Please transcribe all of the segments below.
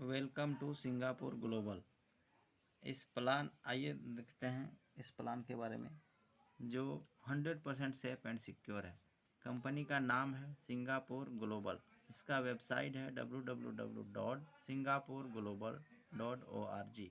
Welcome to Singapore global. इस plan आइए देखते हैं इस प्लान के बारे में जो 100% सेफ एंड सिक्योर है। कंपनी का नाम है सिंगापुर ग्लोबल। इसका वेबसाइट है www.singaporeglobal.org।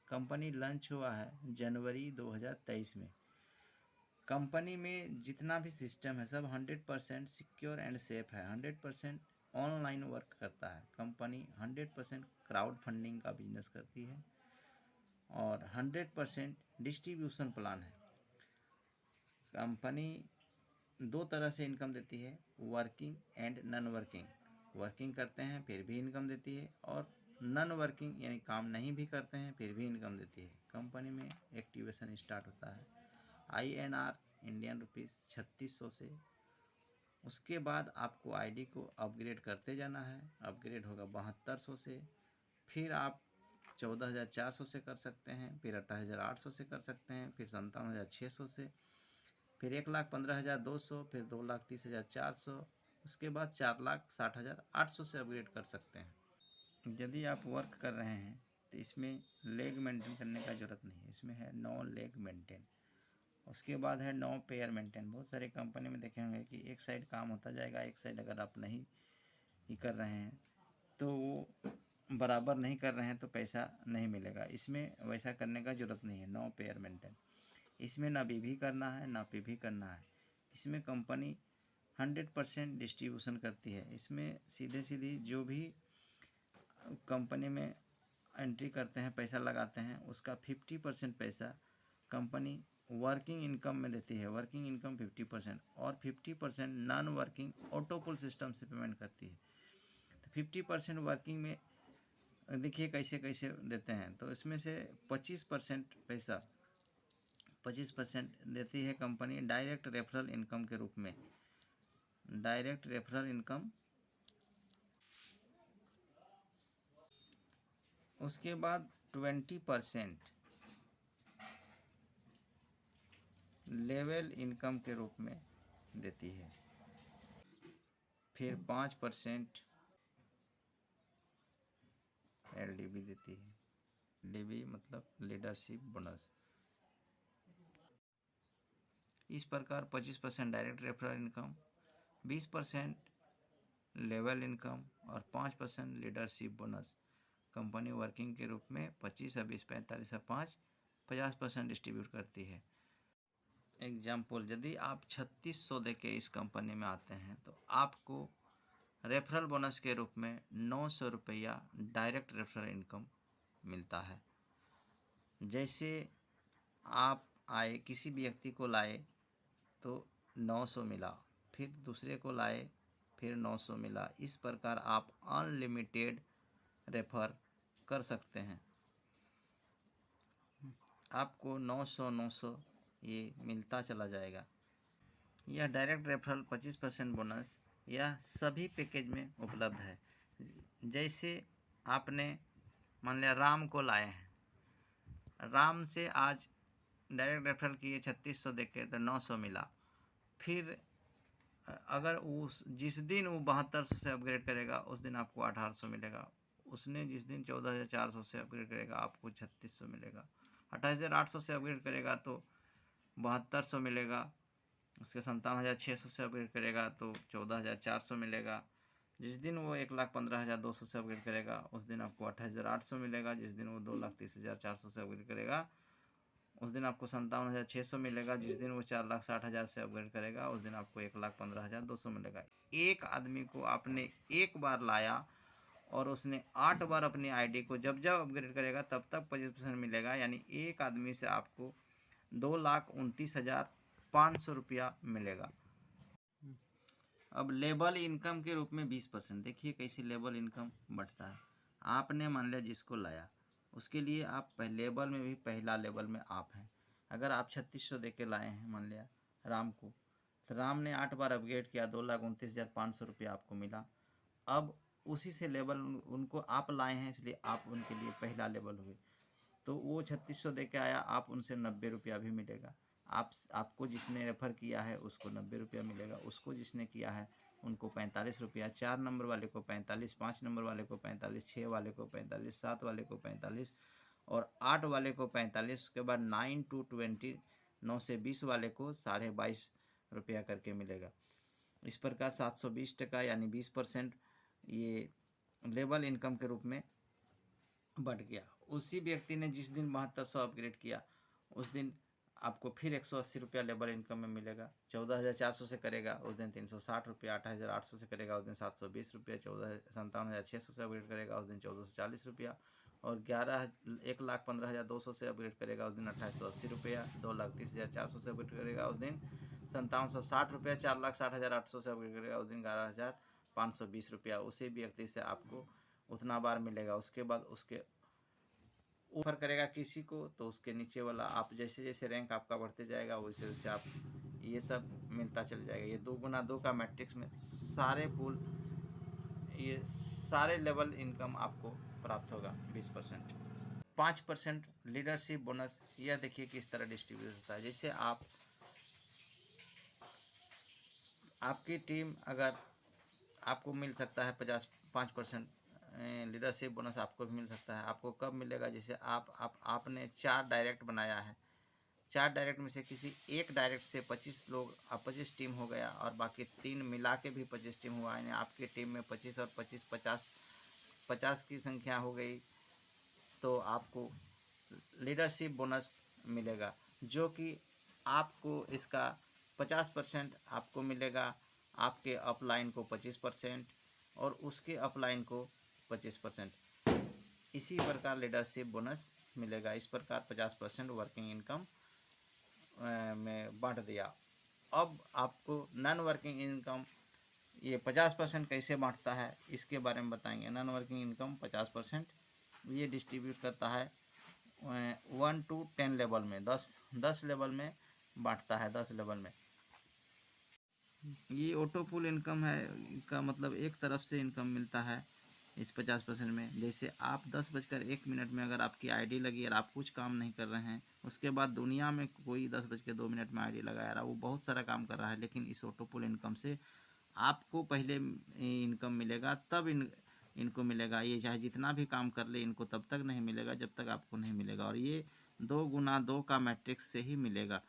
कंपनी लॉन्च हुआ है जनवरी 2023 में। कंपनी में जितना भी सिस्टम है सब 100% सिक्योर एंड सेफ है। 100% ऑनलाइन वर्क करता है। कंपनी 100% क्राउड फंडिंग का बिजनेस करती है और 100% डिस्ट्रीब्यूशन प्लान है। कंपनी दो तरह से इनकम देती है, working and non working. Working करते हैं फिर भी इनकम देती है और नॉन वर्किंग यानी काम नहीं भी करते हैं फिर भी इनकम देती है। कंपनी में एक्टिवेशन स्टार्ट होता है INR इंडियन रुपीज़ 3600 से। उसके बाद आपको आईडी को अपग्रेड करते जाना है। अपग्रेड होगा 7200 से, फिर आप 14400 से कर सकते हैं, फिर 28800 से कर सकते हैं, फिर 57600 से, फिर 1,15,200, फिर 2,30,400, उसके बाद 4,60,800 से अपग्रेड कर सकते हैं। यदि आप वर्क कर रहे हैं तो इसमें लेग मेंटेन करने का ज़रूरत नहीं है। इसमें है नो लेग मेंटेन। उसके बाद है नो पेयर मेंटेन। बहुत सारे कंपनी में देखे होंगे कि एक साइड काम होता जाएगा, एक साइड अगर आप नहीं ही कर रहे हैं तो वो बराबर नहीं कर रहे हैं तो पैसा नहीं मिलेगा। इसमें वैसा करने का ज़रूरत नहीं है, नो पेयर मेंटेन। इसमें ना भी करना है ना भी करना है। इसमें कंपनी 100% डिस्ट्रीब्यूशन करती है। इसमें सीधी जो भी कंपनी में एंट्री करते हैं, पैसा लगाते हैं, उसका 50% पैसा कंपनी वर्किंग इनकम में देती है। वर्किंग इनकम 50% और 50% नॉन वर्किंग ऑटोपुल सिस्टम से पेमेंट करती है। तो 50% वर्किंग में देखिए कैसे कैसे देते हैं। तो इसमें से 25% देती है कंपनी डायरेक्ट रेफरल इनकम के रूप में। Direct referral income. उसके बाद 20% लेवल इनकम के रूप में देती है। फिर 5% LDB देती है। LDB मतलब लीडरशिप बोनस। इस प्रकार 25% direct referral income, 20% level income और 5% लीडरशिप बोनस कंपनी वर्किंग के रूप में 25 20 45 5 50% डिस्ट्रीब्यूट करती है। एग्जाम्पल, यदि आप 3600 दे के इस कंपनी में आते हैं तो आपको रेफरल बोनस के रूप में 900 रुपया डायरेक्ट रेफरल इनकम मिलता है। जैसे आप आए, किसी भी व्यक्ति को लाए तो 900 मिला, फिर दूसरे को लाए फिर 900 मिला। इस प्रकार आप अनलिमिटेड रेफर कर सकते हैं। आपको 900 ये मिलता चला जाएगा। यह डायरेक्ट रेफरल 25% बोनस यह सभी पैकेज में उपलब्ध है। जैसे आपने मान लिया राम को लाए हैं, राम से आज डायरेक्ट रेफरल किए 3600 देके तो 900 मिला। फिर अगर उस जिस दिन वो 7200 से अपग्रेड करेगा उस दिन आपको 1800 मिलेगा। उसने जिस दिन 14400 से अपग्रेड करेगा आपको 3600 मिलेगा। 28800 से अपग्रेड करेगा तो 7200 मिलेगा। उसके 57600 से अपग्रेड करेगा तो 14400 मिलेगा। जिस दिन वो 1,15,200 से अपग्रेड करेगा उस दिन आपको 28,800 मिलेगा। जिस दिन वो 2,30,400 से अपग्रेड करेगा उस दिन आपको 57,600 मिलेगा। जिस दिन वो 4,60,000 से अपग्रेड करेगा उस दिन आपको 1,15,200 मिलेगा। एक आदमी को आपने एक बार लाया और उसने 8 बार अपनी आईडी को जब जब अपग्रेड करेगा तब तक 25% मिलेगा। यानी एक आदमी से आपको 2,29,500 रुपया मिलेगा। अब लेबल इनकम के रूप में 20%। देखिए कैसे लेबल इनकम बढ़ता है। आपने मान लिया जिसको लाया उसके लिए आप लेबल में भी पहला लेवल में आप हैं। अगर आप 3600 दे के लाए हैं मान लिया राम को, तो राम ने 8 बार अपग्रेड किया, 2,29,500 रुपया आपको मिला। अब उसी से लेवल उनको आप लाए हैं इसलिए आप उनके लिए पहला लेवल हुए। तो वो 3600 दे के आया, आप उनसे 90 रुपया भी मिलेगा। आपको जिसने रेफ़र किया है उसको 90 रुपया मिलेगा, उसको जिसने किया है उनको 45 रुपया, 4 नंबर वाले को 45, 5 नंबर वाले को 45, 6 वाले को 45, 7 वाले को 45 और 8 वाले को 45। उसके बाद 9 to 20, 9 से 20 वाले को 22.5 रुपया करके मिलेगा। इस प्रकार 720 यानी 20% ये लेवल इनकम के रूप में बढ़ गया। उसी व्यक्ति ने जिस दिन 7200 अपग्रेड किया उस दिन आपको फिर 180 रुपया लेबर इनकम में मिलेगा। 14,400 से करेगा उस दिन 360 रुपया, 8,800 से करेगा उस दिन 720 रुपया, 57,600 से अपग्रेड करेगा उस दिन 1,440 रुपया और 1,15,200 से अपग्रेड करेगा उस दिन 2,880 रुपया, 2,30,400 से अपग्रेड करेगा उस दिन 5,760 रुपया, 4,60,800 से अपग्रेड करेगा उस दिन 11,520 रुपया। उसी व्यक्ति से आपको उतना बार मिलेगा। उसके बाद उसके ऊपर करेगा किसी को तो उसके नीचे वाला आप जैसे जैसे रैंक आपका बढ़ते जाएगा वैसे वैसे आप ये सब मिलता चल जाएगा। ये 2x2 का मैट्रिक्स में सारे पूल ये सारे लेवल इनकम आपको प्राप्त होगा 20%। 5% लीडरशिप बोनस, यह देखिए किस तरह डिस्ट्रीब्यूट होता है। जैसे आपकी टीम अगर आपको मिल सकता है 5% लीडरशिप बोनस आपको भी मिल सकता है। आपको कब मिलेगा? जैसे आपने 4 डायरेक्ट बनाया है, 4 डायरेक्ट में से किसी एक डायरेक्ट से 25 लोग 25 टीम हो गया और बाकी 3 मिला के भी 25 टीम हुआ, यानी आपकी टीम में 25 और 25 50 की संख्या हो गई तो आपको लीडरशिप बोनस मिलेगा, जो कि आपको इसका 50% आपको मिलेगा, आपके अपलाइन को 25% और उसके अपलाइन को 25%। इसी प्रकार लीडरशिप बोनस मिलेगा। इस प्रकार 50% वर्किंग इनकम में बांट दिया। अब आपको नॉन वर्किंग इनकम ये 50% कैसे बांटता है इसके बारे में बताएंगे। नॉन वर्किंग इनकम 50% ये डिस्ट्रीब्यूट करता है 1 to 10 लेवल में, 10 लेवल में बांटता है। 10 लेवल में ये ऑटो पुल इनकम है, का मतलब एक तरफ से इनकम मिलता है इस 50% में। जैसे आप 10:01 में अगर आपकी आईडी लगी और आप कुछ काम नहीं कर रहे हैं, उसके बाद दुनिया में कोई 10:02 में आईडी लगा रहा है, वो बहुत सारा काम कर रहा है, लेकिन इस ऑटो पुल इनकम से आपको पहले इनकम मिलेगा, तब इनको मिलेगा। ये चाहे जितना भी काम कर ले इनको तब तक नहीं मिलेगा जब तक आपको नहीं मिलेगा, और ये 2x2 का मैट्रिक्स से ही मिलेगा।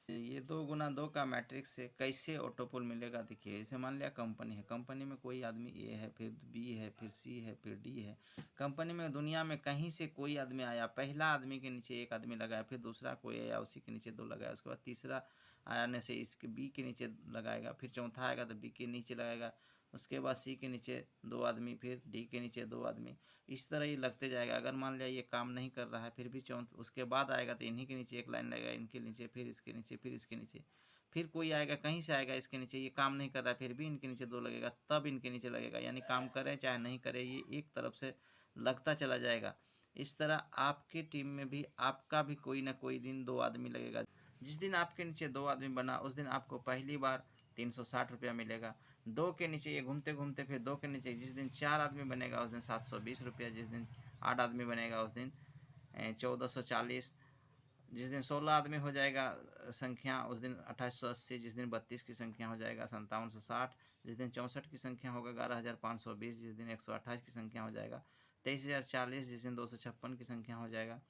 ये 2x2 का मैट्रिक्स से कैसे ऑटोपुल मिलेगा? देखिए, जैसे मान लिया कंपनी है, कंपनी में कोई आदमी ए है, फिर बी है, फिर सी है, फिर डी है। कंपनी में दुनिया में कहीं से कोई आदमी आया, पहला आदमी के नीचे एक आदमी लगाया, फिर दूसरा कोई आया उसी के नीचे 2 लगाया, उसके बाद तीसरा आने से इसके बी के नीचे लगाएगा, फिर चौथा आएगा तो बी के नीचे लगाएगा, उसके बाद सी के नीचे 2 आदमी, फिर डी के नीचे 2 आदमी, इस तरह ही लगते जाएगा। अगर मान लिया ये काम नहीं कर रहा है फिर भी उसके बाद आएगा तो इन्हीं के नीचे एक लाइन लगेगा, इनके नीचे, फिर इसके नीचे, फिर इसके नीचे, फिर कोई आएगा कहीं से आएगा इसके नीचे, ये काम नहीं कर रहा है फिर भी इनके नीचे 2 लगेगा, तब इनके नीचे लगेगा। यानी काम करें चाहे नहीं करें ये एक तरफ से लगता चला जाएगा। इस तरह आपकी टीम में भी आपका भी कोई ना कोई दिन 2 आदमी लगेगा। जिस दिन आपके नीचे 2 आदमी बना उस दिन आपको पहली बार 360 रुपया मिलेगा। 2 के नीचे ये घूमते घूमते फिर 2 के नीचे जिस दिन 4 आदमी बनेगा उस दिन 720 रुपया, जिस दिन 8 आदमी बनेगा उस दिन 1440, जिस दिन 16 आदमी हो जाएगा संख्या उस दिन 2880, जिस दिन 32 की संख्या हो जाएगा 5760, जिस दिन 64 की संख्या होगा 11520, जिस दिन 128 की संख्या हो जाएगा 23,040, जिस दिन 256 की संख्या हो जाएगा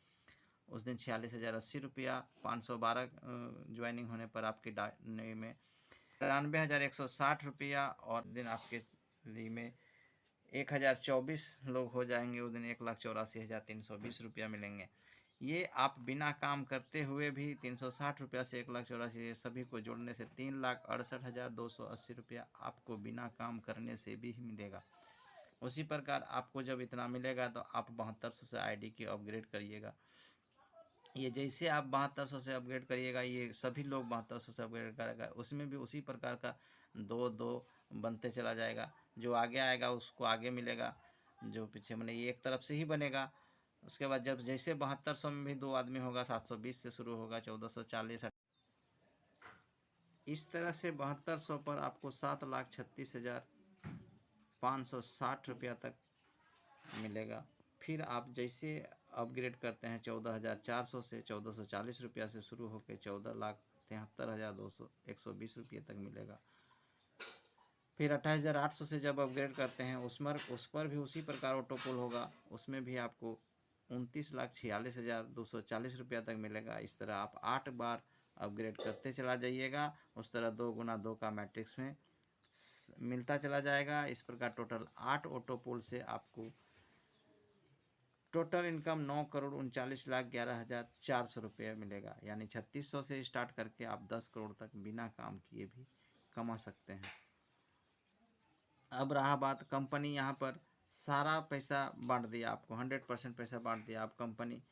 उस दिन 46,080 रुपया, 512 ज्वाइनिंग होने पर आपकी डायरी में 93,160 रुपया, और दिन आपके लिए में 1,024 लोग हो जाएंगे उस दिन 1,84,320 रुपया मिलेंगे। ये आप बिना काम करते हुए भी 360 रुपया से 1,84,000 सभी को जोड़ने से 3,68,280 रुपया आपको बिना काम करने से भी मिलेगा। उसी प्रकार आपको जब इतना मिलेगा तो आप 7200 से आईडी की अपग्रेड करिएगा। ये जैसे आप 7200 से अपग्रेड करिएगा ये सभी लोग 7200 से अपग्रेड करेगा, उसमें भी उसी प्रकार का 2-2 बनते चला जाएगा। जो आगे आएगा उसको आगे मिलेगा, जो पीछे मैंने ये एक तरफ से ही बनेगा। उसके बाद जब जैसे 7200 में भी 2 आदमी होगा 720 से शुरू होगा 1440, इस तरह से 7200 पर आपको 7,36,560 रुपया तक मिलेगा। फिर आप जैसे अपग्रेड करते हैं 14,400 से 1440 रुपया से शुरू होकर 14,73,200 120 रुपये तक मिलेगा। फिर 28,800 से जब अपग्रेड करते हैं उस पर भी उसी प्रकार ऑटो पुल होगा, उसमें भी आपको 29,46,240 रुपया तक मिलेगा। इस तरह आप 8 बार अपग्रेड करते चला जाइएगा, उस तरह 2 गुना 2 का मैट्रिक्स में मिलता चला जाएगा। इस प्रकार टोटल 8 ऑटो पुल से आपको टोटल इनकम 9,39,11,400 रुपये मिलेगा। यानी 3600 से स्टार्ट करके आप 10 करोड़ तक बिना काम किए भी कमा सकते हैं। अब रहा बात, कंपनी यहाँ पर सारा पैसा बांट दिया आपको, 100% पैसा बांट दिया। आप कंपनी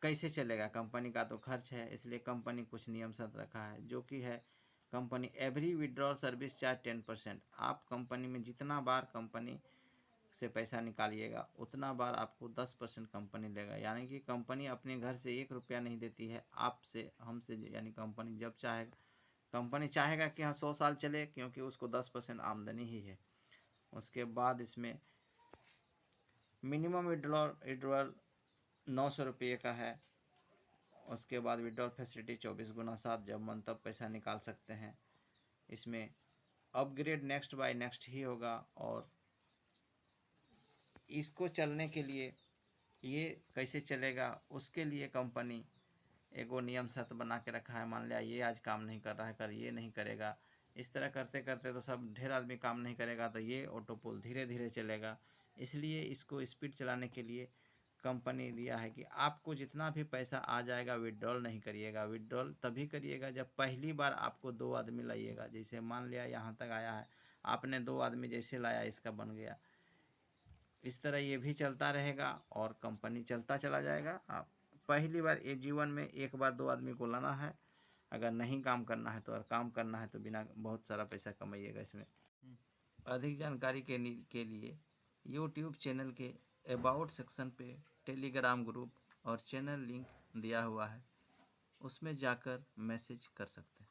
कैसे चलेगा? कंपनी का तो खर्च है, इसलिए कंपनी कुछ नियम शर्त रखा है, जो कि है company every withdrawal service charge 10%। आप कंपनी में जितना बार कंपनी से पैसा निकालिएगा उतना बार आपको 10% कंपनी लेगा। यानी कि कंपनी अपने घर से 1 रुपया नहीं देती है, आपसे हमसे। यानी कंपनी जब चाहेगा, कंपनी चाहेगा कि हाँ 100 साल चले, क्योंकि उसको 10% आमदनी ही है। उसके बाद इसमें मिनिमम विड्रॉल 900 रुपये का है। उसके बाद विड्रॉल फैसिलिटी 24x7, जब मन तब पैसा निकाल सकते हैं। इसमें अपग्रेड नेक्स्ट बाय नेक्स्ट ही होगा। और इसको चलने के लिए, ये कैसे चलेगा उसके लिए कंपनी एगो नियम शर्त बना के रखा है। मान लिया ये आज काम नहीं कर रहा है, कल ये नहीं करेगा, इस तरह करते करते तो सब ढेर आदमी काम नहीं करेगा, तो ये ऑटो पुल धीरे धीरे चलेगा। इसलिए इसको स्पीड चलाने के लिए कंपनी दिया है कि आपको जितना भी पैसा आ जाएगा विड्रॉल नहीं करिएगा। विड्रॉल तभी करिएगा जब पहली बार आपको 2 आदमी लाइएगा। जैसे मान लिया यहाँ तक आया है, आपने 2 आदमी जैसे लाया, इसका बन गया। इस तरह ये भी चलता रहेगा और कंपनी चलता चला जाएगा। आप पहली बार ये जीवन में एक बार 2 आदमी को लाना है। अगर नहीं काम करना है तो, और काम करना है तो बिना बहुत सारा पैसा कमाइएगा इसमें। अधिक जानकारी के लिए यूट्यूब चैनल के अबाउट सेक्शन पे टेलीग्राम ग्रुप और चैनल लिंक दिया हुआ है, उसमें जाकर मैसेज कर सकते हैं।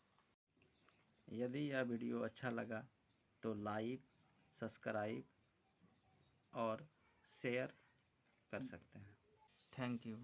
यदि यह वीडियो अच्छा लगा तो लाइक, सब्सक्राइब और शेयर कर सकते हैं। Thank you.